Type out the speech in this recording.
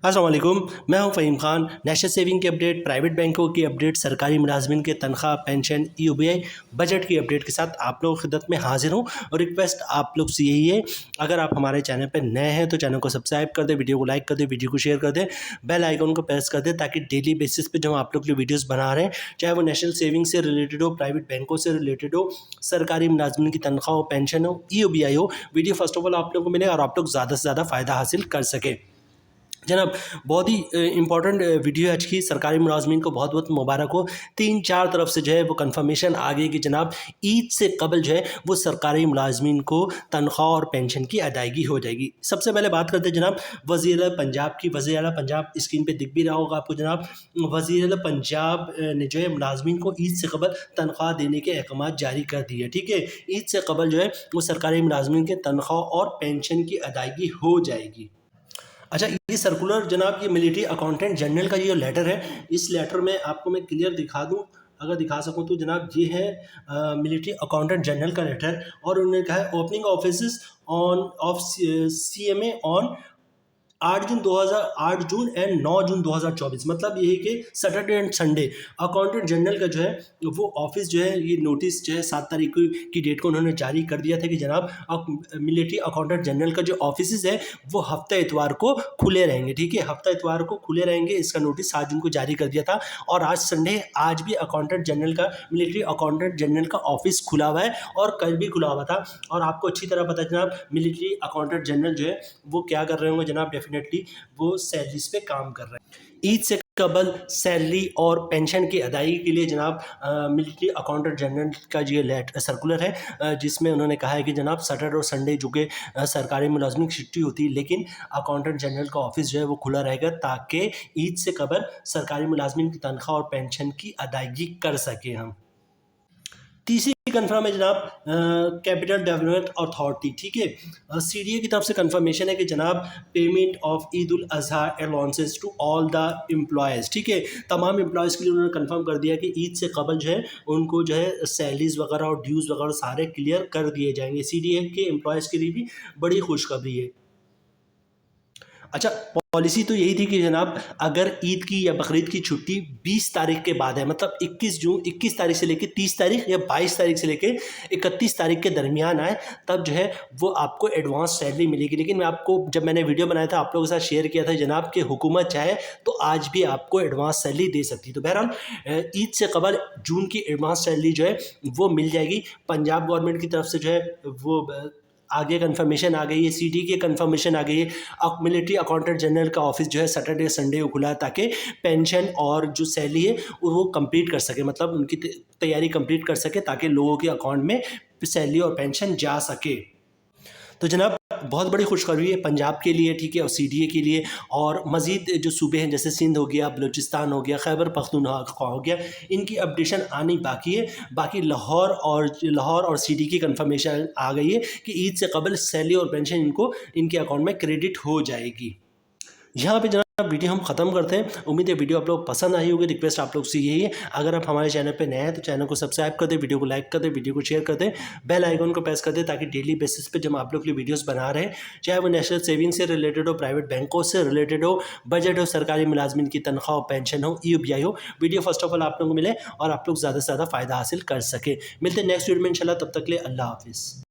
अस्सलाम वालेकुम, मैं हूं फ़हीम खान। नेशनल सेविंग की अपडेट, प्राइवेट बैंकों की अपडेट, सरकारी मुलाजमिन के तनख्वाह, पेंशन, ईओबीआई, बजट की अपडेट के साथ आप लोगों की खिदमत में हाजिर हूं। और रिक्वेस्ट आप लोग से यही है, अगर आप हमारे चैनल पर नए हैं तो चैनल को सब्सक्राइब कर दें, वीडियो को लाइक कर दें, वीडियो को शेयर कर दें, बेल आइकन को प्रेस कर दें ताकि डेली बेसिस पे जो हम आप लोग के लिए वीडियोज़ बना रहे हैं, चाहे वो नेशनल सेविंग से रिलेटेड हो, प्राइवेट बैंकों से रिलेटेड हो, सरकारी मुलाजमिन की तनख्वाह हो, पेंशन हो, ईओबीआई हो, वीडियो फर्स्ट ऑफ ऑल आप लोगों को मिले और आप लोग ज़्यादा से ज़्यादा फ़ायदा हासिल कर सकें। जनाब, बहुत ही इंपॉर्टेंट वीडियो है आज की। सरकारी मुलाजमीन को बहुत बहुत मुबारक हो। 3-4 तरफ से जो है वो कन्फर्मेशन आ गई कि जनाब ईद से कबल जो है वो सरकारी मुलाजमीन को तनख्वाह और पेंशन की अदायगी हो जाएगी। सबसे पहले बात करते हैं जनाब वज़ीर आला पंजाब की। वज़ीर आला पंजाब स्क्रीन पे दिख भी रहा होगा आपको जनाब। वज़ीर आला पंजाब ने जो है मुलाजमीन को ईद से कबल तनख्वाह देने के अहकाम जारी कर दिए। ठीक है, ईद से कबल जो है वो सरकारी मुलाजमीन के तनख्वाह और पेंशन की अदायगी हो जाएगी। अच्छा, ये सर्कुलर जनाब, ये मिलिट्री अकाउंटेंट जनरल का ये लेटर है। इस लेटर में आपको मैं क्लियर दिखा दूं, अगर दिखा सकूं तो जनाब ये है मिलिट्री अकाउंटेंट जनरल का लेटर। और उन्होंने कहा है opening office on off CMA on 8 June and 9 जून 2024। मतलब ये है कि Saturday and Sunday accountant general का जो है वो ऑफिस जो है, ये नोटिस जो है 7 तारीख की डेट को उन्होंने जारी कर दिया था कि जनाब मिलिट्री अकाउंटेंट जनरल का जो ऑफिस है वो हफ्ता इतवार को खुले रहेंगे। ठीक है, हफ्ता इतवार को खुले रहेंगे। इसका नोटिस 7 जून को जारी कर दिया था। और आज संडे, आज भी अकाउंटेंट जनरल का, मिलिट्री अकाउंटेंट जनरल का ऑफिस खुला हुआ है और कल भी खुला हुआ था। और आपको अच्छी तरह पता है जनाब मिलिट्री अकाउंटेंट जनरल जो है वो क्या कर रहे होंगे जनाब, डेफिनेटली वो सैलरीज पे काम कर रहे हैं। ईद से कबल सैलरी और पेंशन की अदायगी के लिए जनाब मिलिट्री अकाउंटेंट जनरल का ये सर्कुलर है, जिसमें उन्होंने कहा है कि जनाब सैटरडे और संडे जो कि सरकारी मुलाजमिन की छुट्टी होती है, लेकिन अकाउंटेंट जनरल का ऑफिस जो है वो खुला रहेगा ताकि ईद से कबल सरकारी मुलाजमिन की तनख्वाह और पेंशन की अदायगी कर सकें हम। तीसरी कंफर्म है जनाब कैपिटल डेवलपमेंट अथॉरिटी। ठीक है, सीडीए की तरफ से कंफर्मेशन है कि जनाब payment of Eid ul Azha allowances to all the employees. ठीक है, तमाम एम्प्लॉयज़ के लिए उन्होंने कंफर्म कर दिया कि ईद से कबल जो है उनको जो है सैलरीज वगैरह और ड्यूज़ वगैरह सारे क्लियर कर दिए जाएंगे। सीडीए के एम्प्लॉयज़ के लिए भी बड़ी खुशखबरी है। अच्छा, पॉलिसी तो यही थी कि जनाब अगर ईद की या बकरीद की छुट्टी 20 तारीख के बाद है, मतलब 21 तारीख से लेकर 30 तारीख या 22 तारीख से लेकर 31 तारीख के दरमियान आए, तब जो है वो आपको एडवांस सैलरी मिलेगी। लेकिन मैं आपको, जब मैंने वीडियो बनाया था, आप लोगों के साथ शेयर किया था जनाब कि हुकूमत चाहे तो आज भी आपको एडवांस सैलरी दे सकती है। तो बहरहाल ईद से कबल जून की एडवांस सैलरी जो है वो मिल जाएगी। पंजाब गवर्नमेंट की तरफ से जो है वो आगे कंफर्मेशन आ गई है, सीडी की कंफर्मेशन आ गई है। अब मिलिट्री अकाउंटेंट जनरल का ऑफिस जो है सैटरडे संडे को खुला है ताकि पेंशन और जो सैलरी है वो कंप्लीट कर सके, मतलब उनकी तैयारी कंप्लीट कर सके ताकि लोगों के अकाउंट में सैलरी और पेंशन जा सके। तो जनाब बहुत बड़ी खुशखबरी है पंजाब के लिए, ठीक है, और सीडीए के लिए। और मज़ीद जो सूबे हैं जैसे सिंध हो गया, बलूचिस्तान हो गया, खैबर पख्तूनख्वा हो गया, इनकी अपडेशन आनी बाकी है। बाकी लाहौर और सीडी की कंफर्मेशन आ गई है कि ईद से कबल सैलरी और पेंशन इनको इनके अकाउंट में क्रेडिट हो जाएगी। यहाँ पे जनाब वीडियो हम ख़त्म करते हैं। उम्मीद है वीडियो आप लोग पसंद आई होगी। रिक्वेस्ट आप लोग से यही है, अगर आप हमारे चैनल पे नए हैं तो चैनल को सब्सक्राइब कर दें, वीडियो को लाइक कर दें, वीडियो को शेयर कर दें, बेल आइकन को प्रेस कर दें ताकि डेली बेसिस पे जब आप लोग के लिए वीडियोस बना रहे हैं, चाहे वो नेशनल सेविंग से रिलेटेड हो, प्राइवेट बैंकों से रिलेटेड हो, बजट हो, सरकारी मुलाजमिन की तनख्वाह हो, पेंशन हो, ईओबीआई हो, वीडियो फर्स्ट ऑफ ऑल आप लोग को मिले और आप लोग ज़्यादा से ज़्यादा फ़ायदा हासिल कर सके। मिलते हैं नेक्स्ट वीडियो में इंशाल्लाह। तब तक के लिए अल्लाह हाफिज़।